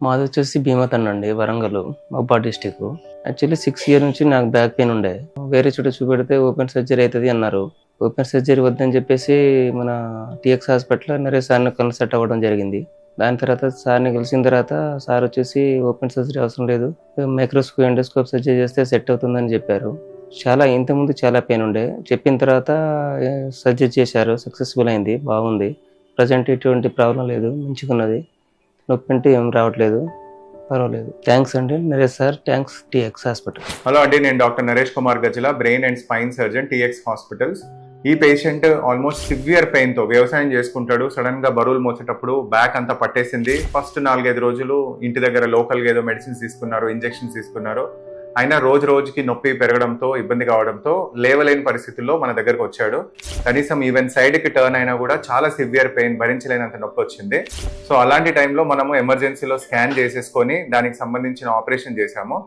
మాదొచ్చేసి భీమతన్ అండి. Warangal, Mahabubabad district. Actually 6 year నుంచి నాకు బ్యాక్ పెయిన్ ఉండే. వేరే చోట చూపెడితే ఓపెన్ సర్జరీ అయితది అన్నారు. ఓపెన్ సర్జరీ వద్దని చెప్పేసి మన టీఎక్స్ హాస్పిటల్‌లో నరేష్ సార్‌ని కన్సల్ట్ అవ్వడం జరిగింది. దాని తర్వాత సార్‌ని కలిసిన తర్వాత సార్ వచ్చేసి ఓపెన్ సర్జరీ అవసరం లేదు. మైక్రోస్కోప్, ఎండోస్కోప్ సర్జరీ చేస్తే సెట్ అవుతుందని చెప్పారు. ఇంతకుముందు చాలా పెయిన్ ఉండే. చెప్పిన తర్వాత సర్జరీ చేశారు. సక్సెస్‌ఫుల్ అయింది. బాగుంది. ప్రెజెంట్ ఎటువంటి ప్రాబ్లమ్ లేదు. మంచిగున్నది. నొప్పంటూ ఏం రావట్లేదు. పర్వాలేదు. థ్యాంక్స్ అండి Naresh sir. Thanks TX hospital. Hello అండి, నేను doctor Naresh Kumar Gajjala, brain and spine surgeon, TX hospitals. ఈ పేషెంట్ ఆల్మోస్ట్ సివియర్ పెయిన్ తో వ్యవసాయం చేసుకుంటాడు. సడన్ గా బరువులు మోసేటప్పుడు బ్యాక్ అంతా పట్టేసింది. ఫస్ట్ 4-5 రోజులు ఇంటి దగ్గర లోకల్ గా ఏదో మెడిసిన్స్ తీసుకున్నారు, ఇంజెక్షన్స్ తీసుకున్నారు. అయినా రోజు రోజుకి నొప్పి పెరగడంతో, ఇబ్బంది కావడంతో లేవలేని పరిస్థితుల్లో మన దగ్గరకు వచ్చాడు. కనీసం ఈవెన్ సైడ్ కి టర్న్ అయినా కూడా చాలా సివియర్ పెయిన్, భరించలేనంత నొప్పి వచ్చింది. సో అలాంటి టైంలో మనము ఎమర్జెన్సీలో స్కాన్ చేసేసుకొని దానికి సంబంధించిన ఆపరేషన్ చేశాము.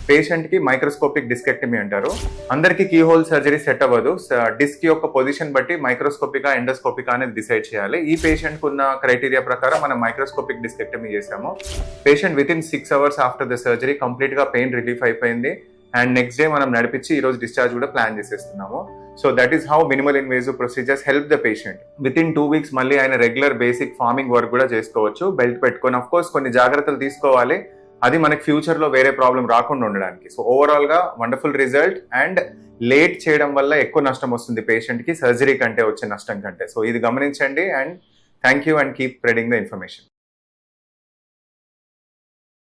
పేషెంట్ కి మైక్రోస్కోపిక్ డిస్కెక్టమీ అంటారు. అందరికి కీ హోల్ సర్జరీ సెట్ అవ్వదు. డిస్క్ యొక్క పొజిషన్ బట్టి మైక్రోస్కోపికా, ఎండోస్కోపికా అనేది డిసైడ్ చేయాలి. ఈ పేషెంట్ కు ఉన్న క్రైటీరియా ప్రకారం మనం మైక్రోస్కోపిక్ డిస్కెక్టమీ చేశాము. Patient within 6 hours after the surgery complete గా పెయిన్ రిలీఫ్ అయిపోయింది. అండ్ నెక్స్ట్ డే మనం నడిపించి ఈ రోజు డిశ్చార్జ్ కూడా ప్లాన్ చేసేస్తున్నాము. So that is how minimal invasive procedures help the patient. Within 2 weeks మళ్ళీ ఆయన రెగ్యులర్ బేసిక్ ఫార్మింగ్ వర్క్ కూడా చేసుకోవచ్చు, బెల్ట్ పెట్టుకొని. అఫ్ కోర్స్ కొన్ని జాగ్రత్తలు తీసుకోవాలి, అది మనకి ఫ్యూచర్ లో వేరే ప్రాబ్లం రాకుండా ఉండడానికి. సో ఓవరాల్ గా వండర్ఫుల్ రిజల్ట్. అండ్ లేట్ చేయడం వల్ల ఎక్కువ నష్టం వస్తుంది పేషెంట్ కి, సర్జరీ కంటే వచ్చే నష్టం కంటే. సో ఇది గమనించండి. And thank you and keep spreading the information.